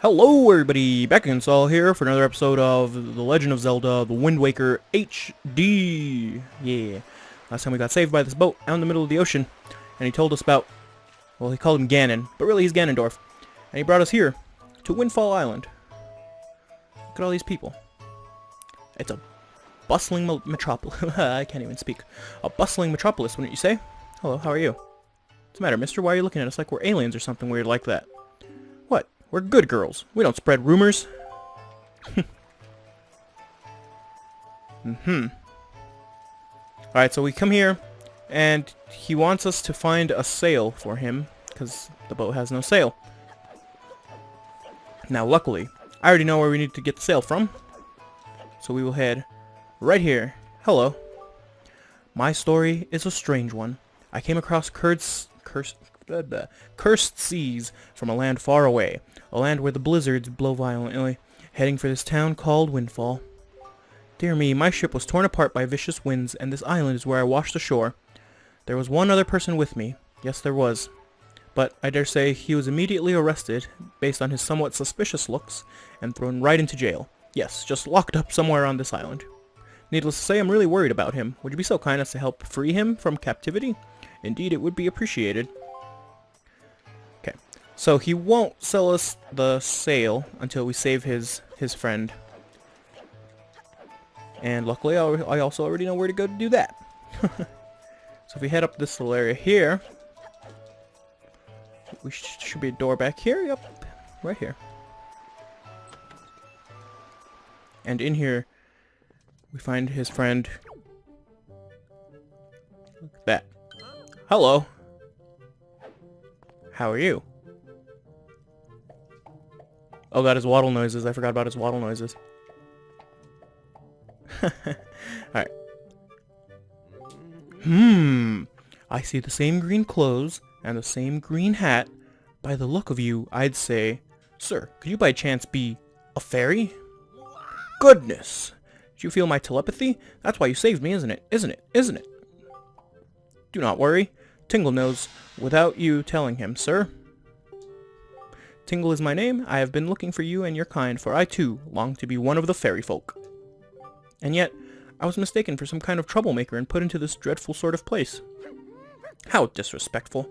Hello everybody, back again, Saul here for another episode of The Legend of Zelda, The Wind Waker HD. Yeah. Last time we got saved by this boat out in the middle of the ocean, and he told us about, well, he called him Ganon, but really he's Ganondorf. And he brought us here, to Windfall Island. Look at all these people. It's a bustling metropolis. I can't even speak. A bustling metropolis, wouldn't you say? Hello, how are you? What's the matter, mister? Why are you looking at us like we're aliens or something weird like that? What? We're good girls. We don't spread rumors. Alright, so we come here, and he wants us to find a sail for him, because the boat has no sail. Now, luckily, I already know where we need to get the sail from, so we will head right here. Hello. My story is a strange one. I came across cursed seas from a land far away, a land where the blizzards blow violently, heading for this town called Windfall. Dear me, my ship was torn apart by vicious winds, and this island is where I washed ashore. There was one other person with me. Yes, there was. But I dare say he was immediately arrested, based on his somewhat suspicious looks, and thrown right into jail. Yes, just locked up somewhere on this island. Needless to say, I'm really worried about him. Would you be so kind as to help free him from captivity? Indeed, it would be appreciated. Okay, so he won't sell us the sail until we save his friend. And luckily, I also already know where to go to do that. So if we head up this little area here, we should be a door back here. Yep, right here. And in here, we find his friend. Look at that. Hello. How are you? Oh god, his waddle noises. I forgot about his waddle noises. Alright. I see the same green clothes and the same green hat. By the look of you, I'd say, sir, could you by chance be a fairy? Goodness! Do you feel my telepathy? That's why you saved me, isn't it? Isn't it? Isn't it? Do not worry. Tingle knows without you telling him, sir. Tingle is my name. I have been looking for you and your kind, for I too long to be one of the fairy folk. And yet, I was mistaken for some kind of troublemaker and put into this dreadful sort of place. How disrespectful.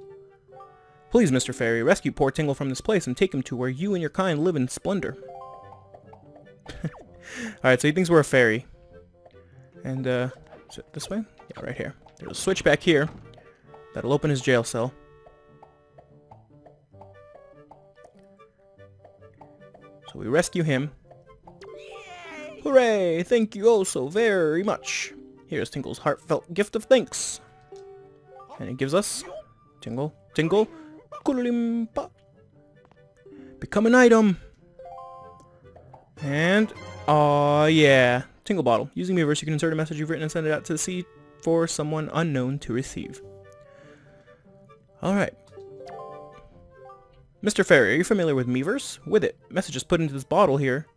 Please, Mr. Fairy, rescue poor Tingle from this place and take him to where you and your kind live in splendor. Alright, so he thinks we're a fairy. And, is it this way? Yeah, right here. There's a switch back here that'll open his jail cell. So we rescue him. Hooray! Thank you oh so very much. Here's Tingle's heartfelt gift of thanks. And he gives us Tingle, Koolo-limpah. Become an item. And yeah, Tingle bottle. Using Miiverse, you can insert a message you've written and send it out to the sea for someone unknown to receive. Alright. Mr. Fairy, are you familiar with Miiverse? With it. Messages put into this bottle here.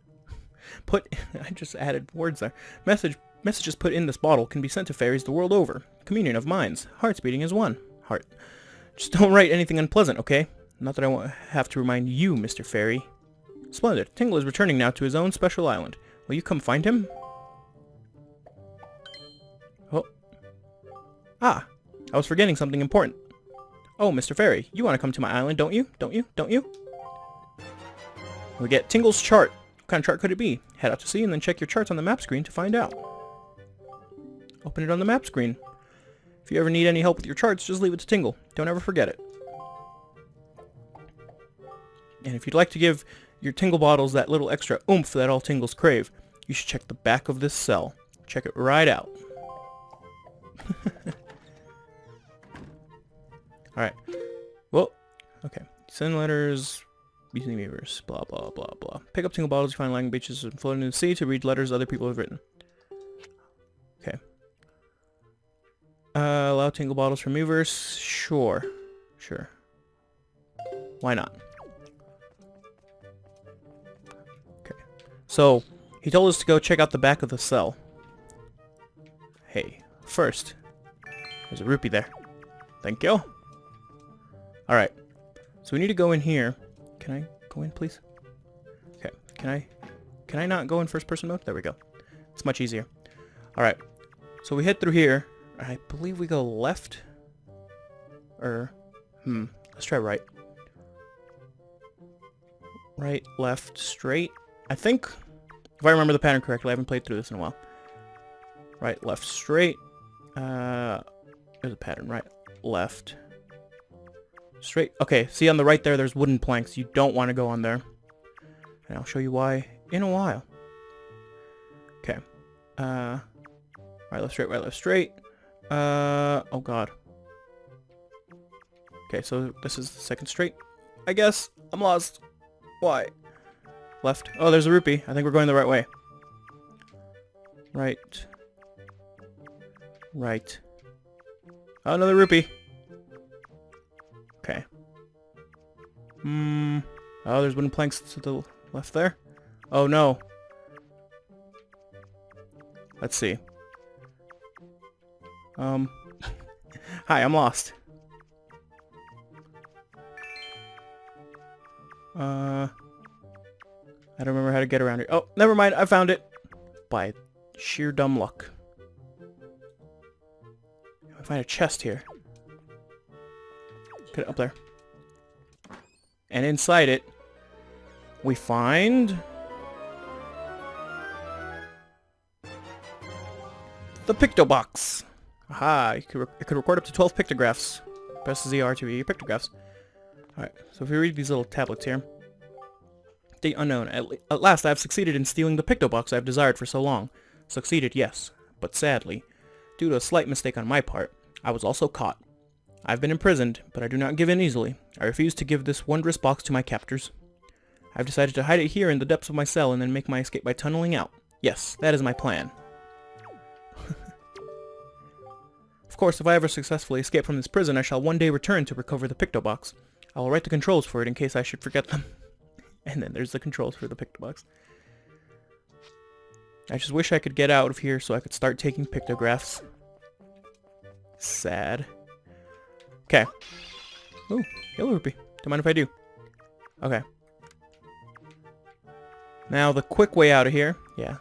I just added words there. Messages put in this bottle can be sent to fairies the world over. Communion of minds. Hearts beating as one. Heart. Just don't write anything unpleasant, okay? Not that I won't have to remind you, Mr. Fairy. Splendid. Tingle is returning now to his own special island. Will you come find him? Oh. Ah. I was forgetting something important. Oh, Mr. Fairy, you want to come to my island, don't you? Don't you? Don't you? We get Tingle's chart. What kind of chart could it be? Head out to sea and then check your charts on the map screen to find out. Open it on the map screen. If you ever need any help with your charts, just leave it to Tingle. Don't ever forget it. And if you'd like to give your Tingle bottles that little extra oomph that all Tingles crave, you should check the back of this cell. Check it right out. Alright. Well, okay. Send letters using Miiverse. Blah, blah, blah, blah. Pick up Tingle bottles you find lying on beaches and float into the sea to read letters other people have written. Okay. Allow Tingle bottles from Miiverse. Sure. Sure. Why not? Okay. So, he told us to go check out the back of the cell. Hey, first, there's a rupee there. Thank you. Alright. So we need to go in here. Can I go in, please? Can I not go in first person mode? There we go. It's much easier. Alright. So we head through here. I believe we go left. Let's try right. Right, left, straight. I think, if I remember the pattern correctly, I haven't played through this in a while. Right, left, straight. There's a pattern. Right, left, straight. Okay, see on the right there, there's wooden planks. You don't want to go on there. And I'll show you why in a while. Okay. Right, left, straight, right, left, straight. Oh god. Okay, so this is the second straight. I guess. I'm lost. Why? Left. Oh, there's a rupee. I think we're going the right way. Right. Right. Oh, another rupee. Okay. Oh, there's wooden planks to the left there. Oh, no. Let's see. Hi, I'm lost. I don't remember how to get around here. Oh, never mind. I found it. By sheer dumb luck. I find a chest here. Put it up there. And inside it, we find the Picto Box. Aha! It could record up to 12 pictographs. Press ZR to read your pictographs. Alright, so if we read these little tablets here. Date unknown. At last I have succeeded in stealing the Picto Box I have desired for so long. Succeeded, yes. But sadly, due to a slight mistake on my part, I was also caught. I have been imprisoned, but I do not give in easily. I refuse to give this wondrous box to my captors. I have decided to hide it here in the depths of my cell and then make my escape by tunneling out. Yes, that is my plan. Of course, if I ever successfully escape from this prison, I shall one day return to recover the Picto Box. I will write the controls for it in case I should forget them. And then there's the controls for the Picto Box. I just wish I could get out of here so I could start taking pictographs. Sad. Okay. Ooh, yellow rupee. Don't mind if I do. Okay. Now the quick way out of here, yeah,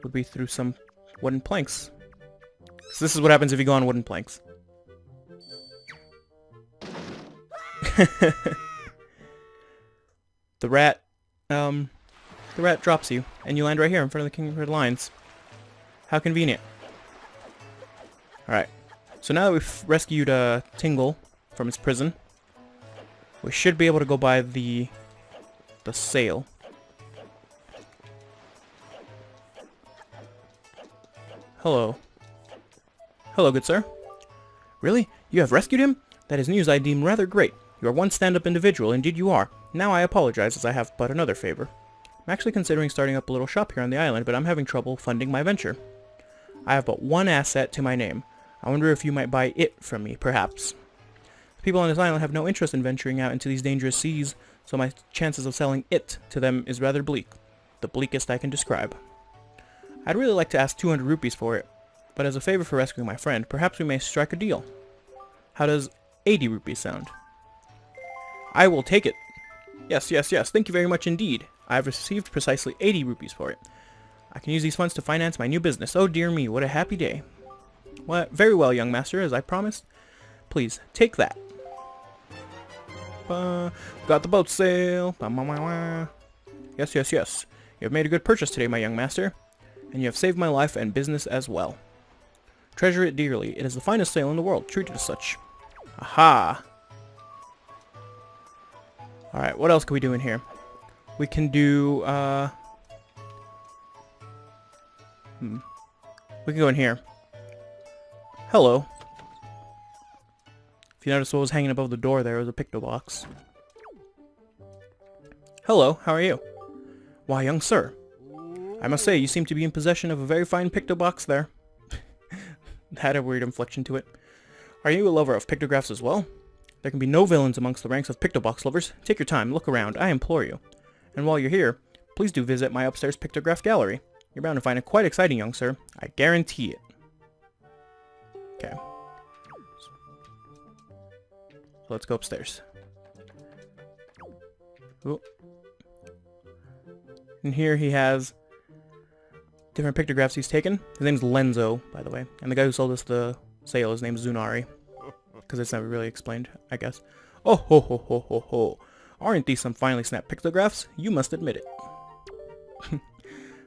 would be through some wooden planks. So this is what happens if you go on wooden planks. The rat drops you, and you land right here in front of the King of Red Lions. How convenient. Alright, so now that we've rescued Tingle from his prison, we should be able to go by the sail. Hello. Hello, good sir. Really? You have rescued him? That is news I deem rather great. You are one stand-up individual, indeed you are. Now I apologize, as I have but another favor. I'm actually considering starting up a little shop here on the island, but I'm having trouble funding my venture. I have but one asset to my name. I wonder if you might buy it from me, perhaps. The people on this island have no interest in venturing out into these dangerous seas, so my chances of selling it to them is rather bleak. The bleakest I can describe. I'd really like to ask 200 rupees for it, but as a favor for rescuing my friend, perhaps we may strike a deal. How does 80 rupees sound? I will take it. Yes, yes, yes. Thank you very much indeed. I have received precisely 80 rupees for it. I can use these funds to finance my new business. Oh dear me, what a happy day. Well, very well, young master, as I promised. Please, take that. Got the boat sail. Yes, yes, yes. You have made a good purchase today, my young master. And you have saved my life and business as well. Treasure it dearly. It is the finest sail in the world. Treat it as such. Aha! Alright, what else can we do in here? We can do, we can go in here. Hello. If you notice what was hanging above the door there was a Picto Box. Hello, how are you? Why, young sir. I must say, you seem to be in possession of a very fine Picto Box there. Had a weird inflection to it. Are you a lover of pictographs as well? There can be no villains amongst the ranks of Picto Box lovers. Take your time, look around, I implore you. And while you're here, please do visit my upstairs pictograph gallery. You're bound to find it quite exciting, young sir. I guarantee it. Okay. So let's go upstairs. Ooh. And here he has different pictographs he's taken. His name's Lenzo, by the way. And the guy who sold us the sail, his name's Zunari. Because it's never really explained, I guess. Oh ho ho ho ho ho. Aren't these some finely snapped pictographs? You must admit it.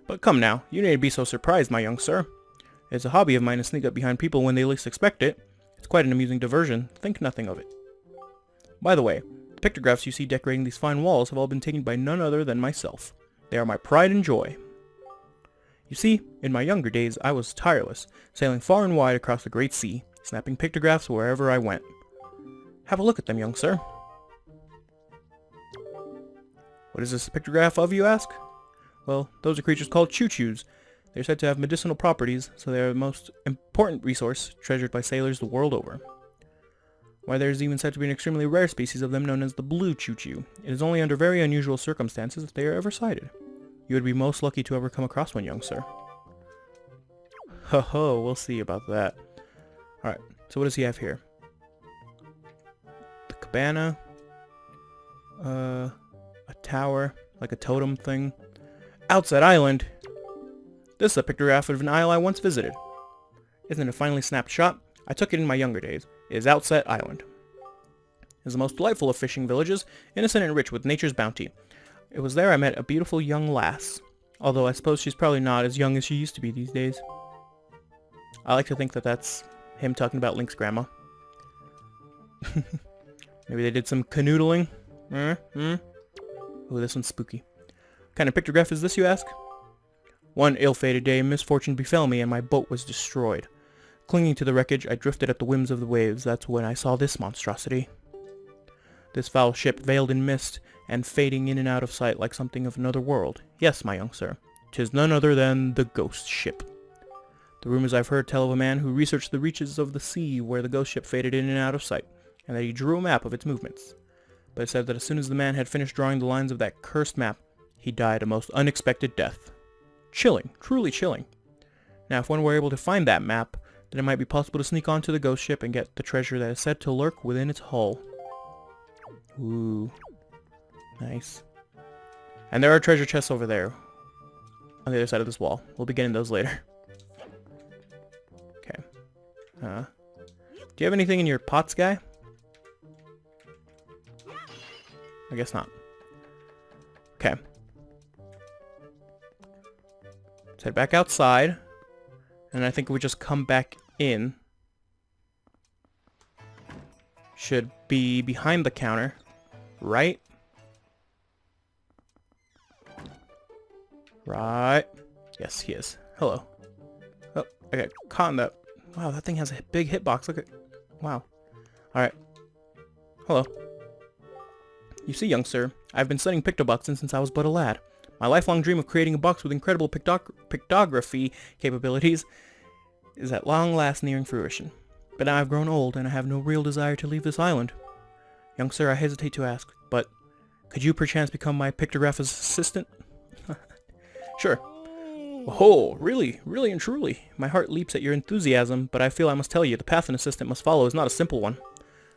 But come now, you need to be so surprised, my young sir. It's a hobby of mine to sneak up behind people when they least expect it. It's quite an amusing diversion. Think nothing of it. By the way, the pictographs you see decorating these fine walls have all been taken by none other than myself. They are my pride and joy. You see, in my younger days, I was tireless, sailing far and wide across the great sea, snapping pictographs wherever I went. Have a look at them, young sir. What is this a pictograph of, you ask? Well, those are creatures called choo-choos. They're said to have medicinal properties, so they are the most important resource treasured by sailors the world over. Why, there is even said to be an extremely rare species of them known as the blue choo-choo. It is only under very unusual circumstances if they are ever sighted. You would be most lucky to ever come across one, young sir. Ho ho, we'll see about that. Alright, so what does he have here? The cabana. A tower, like a totem thing. Outset Island! This is a pictograph of an isle I once visited. Isn't it a finely snapped shot? I took it in my younger days. It is Outset Island. It is the most delightful of fishing villages, innocent and rich with nature's bounty. It was there I met a beautiful young lass. Although I suppose she's probably not as young as she used to be these days. I like to think that that's him talking about Link's grandma. Maybe they did some canoodling. Oh, this one's spooky. What kind of pictograph is this, you ask? One ill-fated day, misfortune befell me and my boat was destroyed. Clinging to the wreckage, I drifted at the whims of the waves. That's when I saw this monstrosity. This foul ship veiled in mist and fading in and out of sight like something of another world. Yes, my young sir, 'tis none other than the ghost ship. The rumors I've heard tell of a man who researched the reaches of the sea where the ghost ship faded in and out of sight, and that he drew a map of its movements. But it said that as soon as the man had finished drawing the lines of that cursed map, he died a most unexpected death. Chilling, truly chilling. Now, if one were able to find that map, then it might be possible to sneak onto the ghost ship and get the treasure that is said to lurk within its hull. Ooh. Nice. And there are treasure chests over there, on the other side of this wall. We'll be getting those later. Okay. Do you have anything in your pots, guy? I guess not. Okay. Let's head back outside. And I think we just come back in. Should be behind the counter. Right? Right. Yes, he is. Hello. Oh, I got caught in that. Wow, that thing has a big hitbox. Look at... Wow. Alright. Hello. You see, young sir, I've been studying pictoboxing since I was but a lad. My lifelong dream of creating a box with incredible pictography capabilities is at long last nearing fruition. But now I've grown old, and I have no real desire to leave this island. Young sir, I hesitate to ask, but could you perchance become my pictograph's assistant? Sure. Oh, really, really and truly. My heart leaps at your enthusiasm, but I feel I must tell you the path an assistant must follow is not a simple one.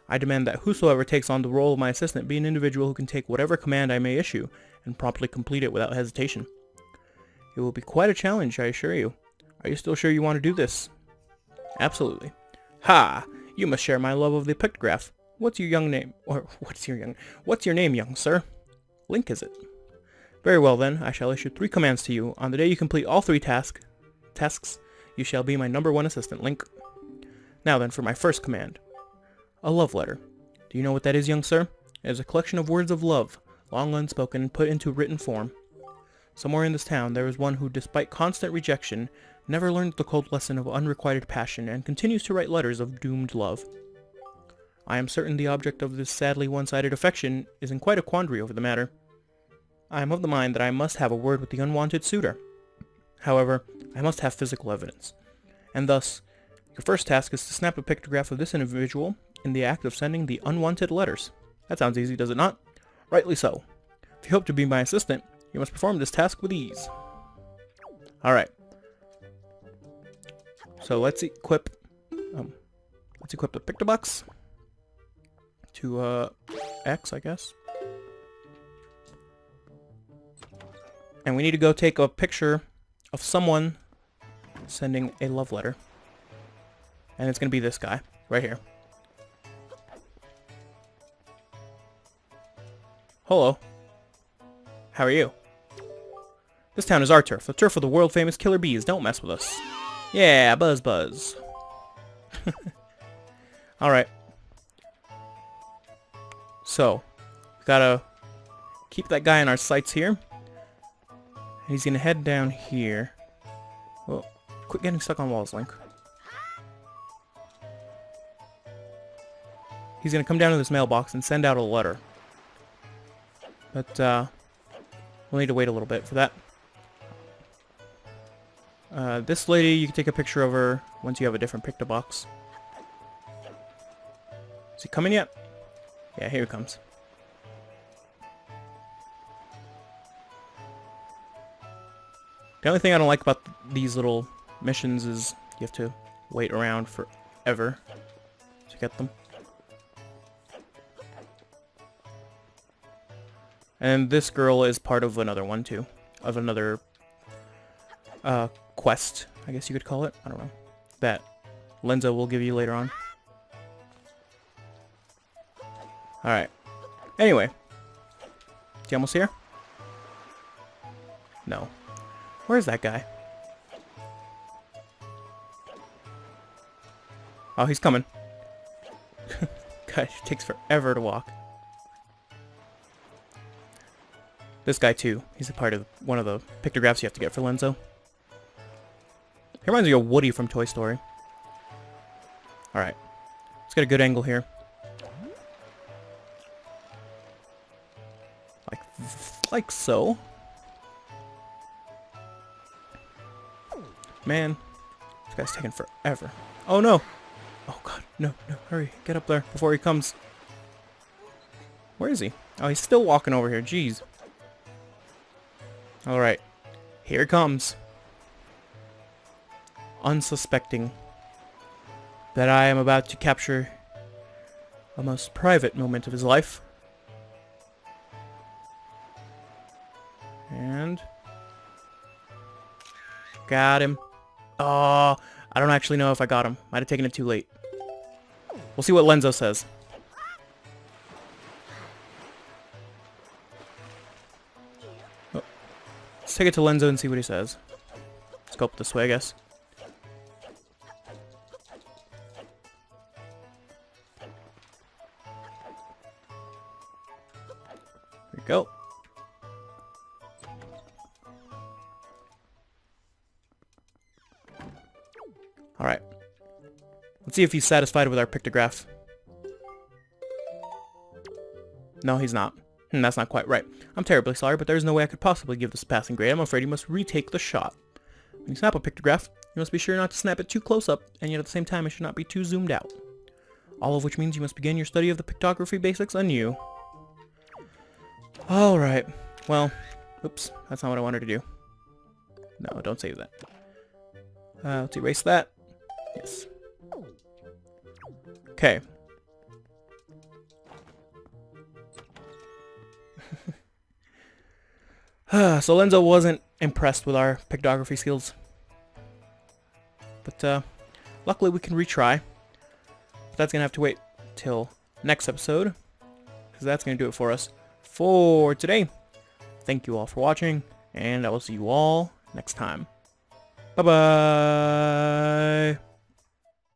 I demand that whosoever takes on the role of my assistant be an individual who can take whatever command I may issue, and promptly complete it without hesitation. It will be quite a challenge, I assure you. Are you still sure you want to do this? Absolutely. Ha! You must share my love of the pictograph. What's your name, young sir? Link, is it? Very well then, I shall issue 3 commands to you. On the day you complete all 3 tasks, you shall be my #1 assistant, Link. Now then, for my first command. A love letter. Do you know what that is, young sir? It is a collection of words of love, long unspoken and put into written form. Somewhere in this town there is one who, despite constant rejection, never learned the cold lesson of unrequited passion and continues to write letters of doomed love. I am certain the object of this sadly one-sided affection is in quite a quandary over the matter. I am of the mind that I must have a word with the unwanted suitor. However, I must have physical evidence. And thus, your first task is to snap a pictograph of this individual in the act of sending the unwanted letters. That sounds easy, does it not? Rightly so. If you hope to be my assistant, you must perform this task with ease. Alright. So let's equip the pictobox to X, I guess. And we need to go take a picture of someone sending a love letter. And it's going to be this guy, right here. Hello. How are you? This town is our turf, the turf of the world-famous killer bees. Don't mess with us. Yeah, buzz buzz. Alright. So, we gotta keep that guy in our sights here. He's gonna head down here. Well, quit getting stuck on walls, Link. He's gonna come down to this mailbox and send out a letter. But, we'll need to wait a little bit for that. This lady, you can take a picture of her once you have a different pictobox. Is he coming yet? Yeah, here he comes. The only thing I don't like about these little missions is you have to wait around forever to get them. And this girl is part of another one too. Of another quest, I guess you could call it. I don't know. That Lenzo will give you later on. Alright. Anyway. Is he almost here? No. Where's that guy? Oh, he's coming. Gosh, it takes forever to walk. This guy too. He's a part of one of the pictographs you have to get for Lenzo. He reminds me of Woody from Toy Story. Alright. Let's get a good angle here. Like so. Man, this guy's taking forever. Oh no! Oh god, no, no, hurry, get up there before he comes. Where is he? Oh, he's still walking over here, jeez. Alright, here it comes. Unsuspecting that I am about to capture a most private moment of his life. And got him. Oh, I don't actually know if I got him. Might have taken it too late. We'll see what Lenzo says. Oh. Let's take it to Lenzo and see what he says. Let's go up this way, I guess. There we go. Alright. Let's see if he's satisfied with our pictograph. No, he's not. That's not quite right. I'm terribly sorry, but there's no way I could possibly give this a passing grade. I'm afraid you must retake the shot. When you snap a pictograph, you must be sure not to snap it too close up, and yet at the same time it should not be too zoomed out. All of which means you must begin your study of the pictography basics anew. Alright. Well, oops. That's not what I wanted to do. No, don't save that. Let's erase that. Yes. Okay. So Lenzo wasn't impressed with our pictography skills. But luckily we can retry. But that's going to have to wait till next episode, because that's going to do it for us for today. Thank you all for watching, and I will see you all next time. Bye-bye!